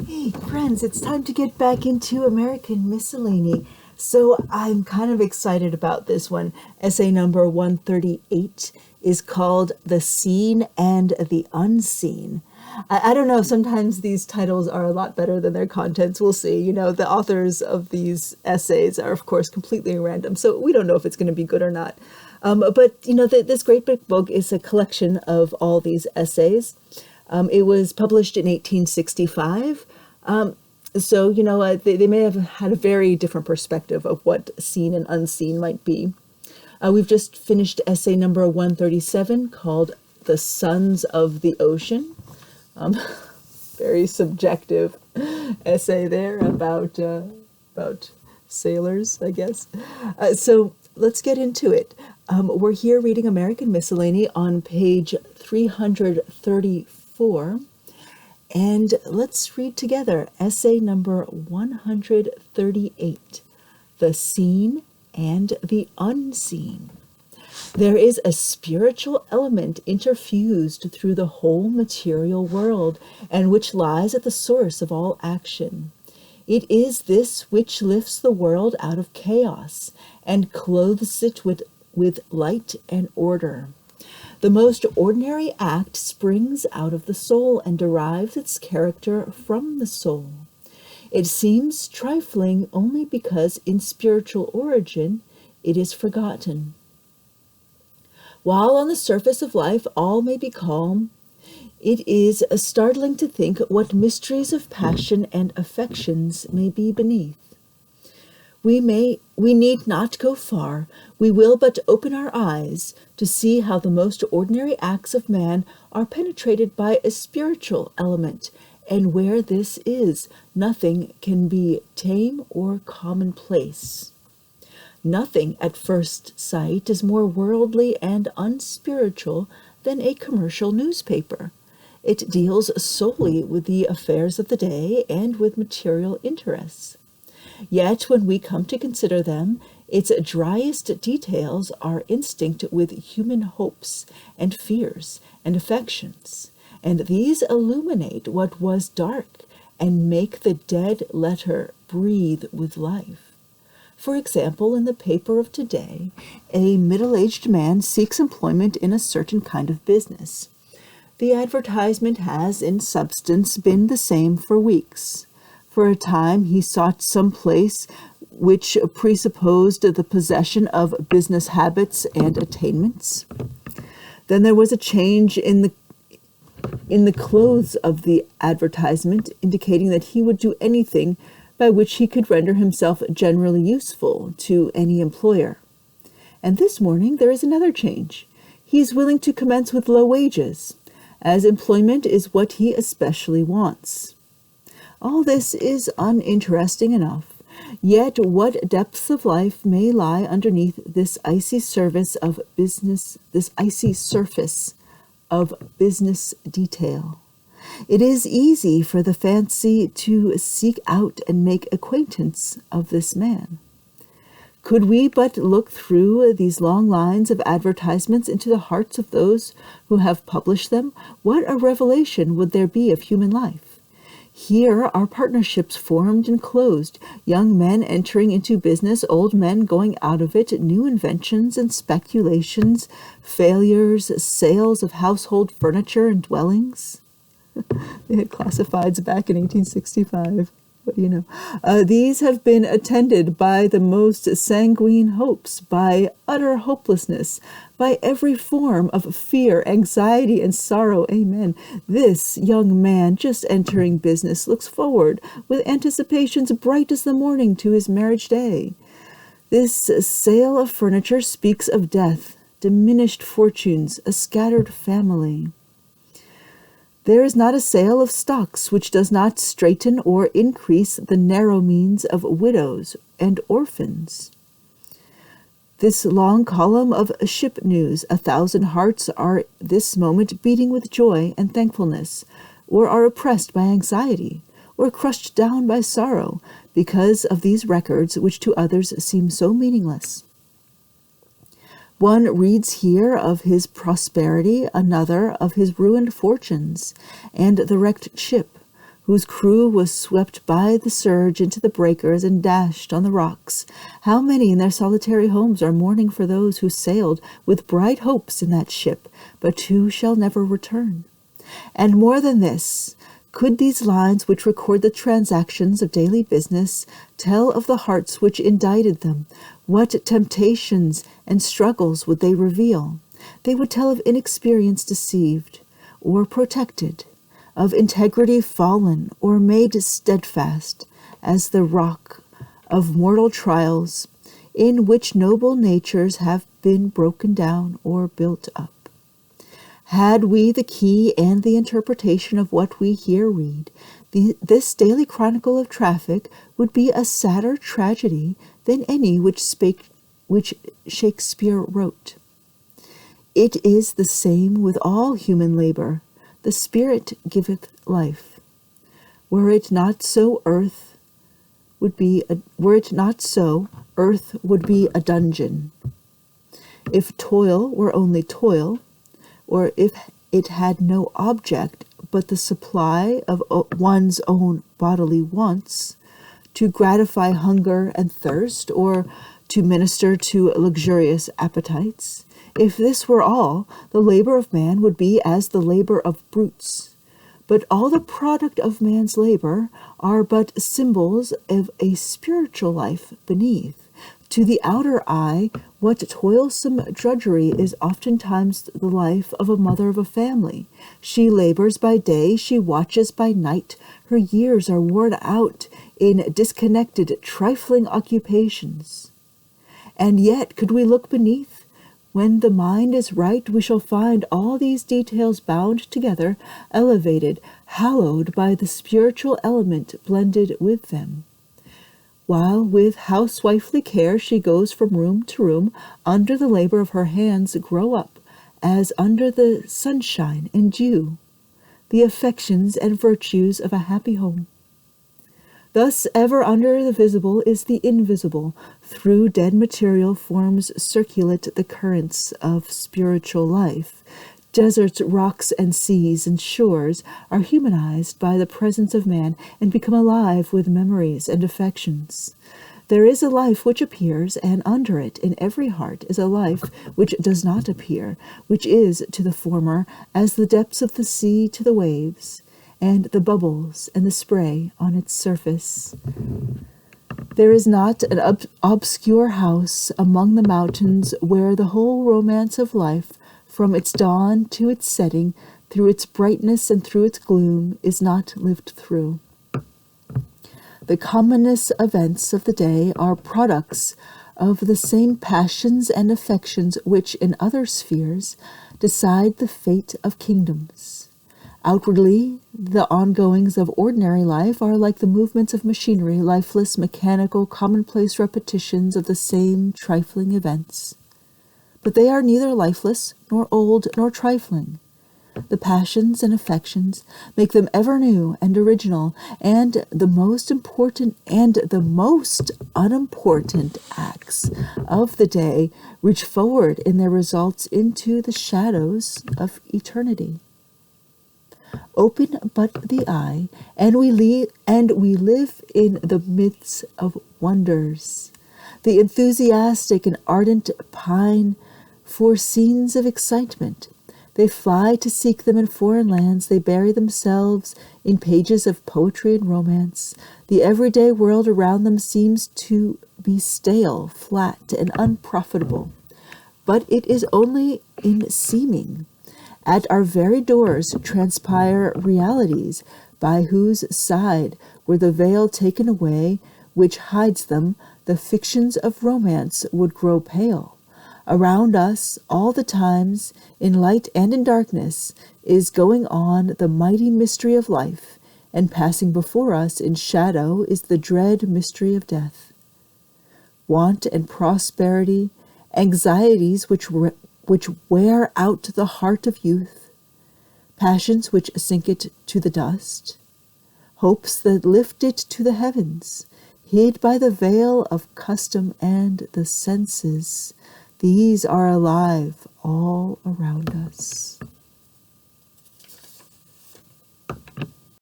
Hey, friends, it's time to get back into American Miscellany. So I'm kind of excited about this one. Essay number 138 is called The Seen and the Unseen. I don't know, sometimes these titles are a lot better than their contents. We'll see. You know, the authors of these essays are, of course, completely random, so we don't know if it's going to be good or not. But, you know, this great big book is a collection of all these essays. It was published in 1865. So, you know, they may have had a very different perspective of what seen and unseen might be. We've just finished essay number 137 called The Sons of the Ocean. Very subjective essay there about sailors, I guess. So let's get into it. We're here reading American Miscellany on page 334. And let's read together essay number 138, The Seen and the Unseen. There is a spiritual element interfused through the whole material world, and which lies at the source of all action. It is this which lifts the world out of chaos and clothes it with light and order. The most ordinary act springs out of the soul and derives its character from the soul. It seems trifling only because in spiritual origin it is forgotten. While on the surface of life all may be calm, it is startling to think what mysteries of passion and affections may be beneath. We need not go far. We will but open our eyes to see how the most ordinary acts of man are penetrated by a spiritual element, and where this is, nothing can be tame or commonplace. Nothing at first sight is more worldly and unspiritual than a commercial newspaper. It deals solely with the affairs of the day and with material interests. Yet when we come to consider them, its driest details are instinct with human hopes and fears and affections, and these illuminate what was dark and make the dead letter breathe with life. For example, in the paper of today, a middle-aged man seeks employment in a certain kind of business. The advertisement has, in substance, been the same for weeks. For a time, he sought some place which presupposed the possession of business habits and attainments. Then there was a change in the clothes of the advertisement, indicating that he would do anything by which he could render himself generally useful to any employer. And this morning there is another change. He is willing to commence with low wages, as employment is what he especially wants. All this is uninteresting enough, yet what depths of life may lie underneath this icy surface of business detail. It is easy for the fancy to seek out and make acquaintance of this man. Could we but look through these long lines of advertisements into the hearts of those who have published them, what a revelation would there be of human life! Here are partnerships formed and closed, young men entering into business, old men going out of it, new inventions and speculations, failures, sales of household furniture and dwellings. They had classifieds back in 1865. What do you know? These have been attended by the most sanguine hopes, by utter hopelessness, by every form of fear, anxiety, and sorrow. Amen. This young man, just entering business, looks forward with anticipations bright as the morning to his marriage day. This sale of furniture speaks of death, diminished fortunes, a scattered family. There is not a sale of stocks which does not straiten or increase the narrow means of widows and orphans. This long column of ship news, 1,000 hearts are this moment beating with joy and thankfulness, or are oppressed by anxiety, or crushed down by sorrow, because of these records which to others seem so meaningless. One reads here of his prosperity, another of his ruined fortunes, and the wrecked ship, whose crew was swept by the surge into the breakers and dashed on the rocks. How many in their solitary homes are mourning for those who sailed with bright hopes in that ship, but who shall never return? And more than this, could these lines, which record the transactions of daily business, tell of the hearts which indicted them, what temptations and struggles would they reveal? They would tell of inexperience deceived or protected, of integrity fallen or made steadfast as the rock of mortal trials, in which noble natures have been broken down or built up. Had we the key and the interpretation of what we here read, this daily chronicle of traffic would be a sadder tragedy than any which Shakespeare wrote. It is the same with all human labor. The Spirit giveth life. Were it not so, earth would be a dungeon. If toil were only toil, or if it had no object but the supply of one's own bodily wants, to gratify hunger and thirst, or to minister to luxurious appetites, if this were all, the labor of man would be as the labor of brutes. But all the product of man's labor are but symbols of a spiritual life beneath. To the outer eye, what toilsome drudgery is oftentimes the life of a mother of a family. She labors by day, she watches by night. Her years are worn out in disconnected, trifling occupations. And yet, could we look beneath? When the mind is right, we shall find all these details bound together, elevated, hallowed by the spiritual element blended with them. While with housewifely care she goes from room to room, under the labor of her hands grow up, as under the sunshine and dew, the affections and virtues of a happy home. Thus ever under the visible is the invisible. Through dead material forms circulate the currents of spiritual life. Deserts, rocks, and seas and shores are humanized by the presence of man and become alive with memories and affections. There is a life which appears, and under it, in every heart, is a life which does not appear, which is to the former as the depths of the sea to the waves, and the bubbles and the spray on its surface. There is not an obscure house among the mountains where the whole romance of life, from its dawn to its setting, through its brightness and through its gloom, is not lived through. The commonest events of the day are products of the same passions and affections which, in other spheres, decide the fate of kingdoms. Outwardly, the ongoings of ordinary life are like the movements of machinery, lifeless, mechanical, commonplace repetitions of the same trifling events. But they are neither lifeless, nor old, nor trifling. The passions and affections make them ever new and original, and the most important and the most unimportant acts of the day reach forward in their results into the shadows of eternity. Open but the eye, and we live in the midst of wonders. The enthusiastic and ardent pine for scenes of excitement. They fly to seek them in foreign lands. They bury themselves in pages of poetry and romance. The everyday world around them seems to be stale, flat, and unprofitable. But it is only in seeming. At our very doors transpire realities by whose side, were the veil taken away which hides them, the fictions of romance would grow pale. Around us, all the times, in light and in darkness, is going on the mighty mystery of life, and passing before us in shadow is the dread mystery of death. Want and prosperity, anxieties which wear out the heart of youth, passions which sink it to the dust, hopes that lift it to the heavens, hid by the veil of custom and the senses, these are alive all around us.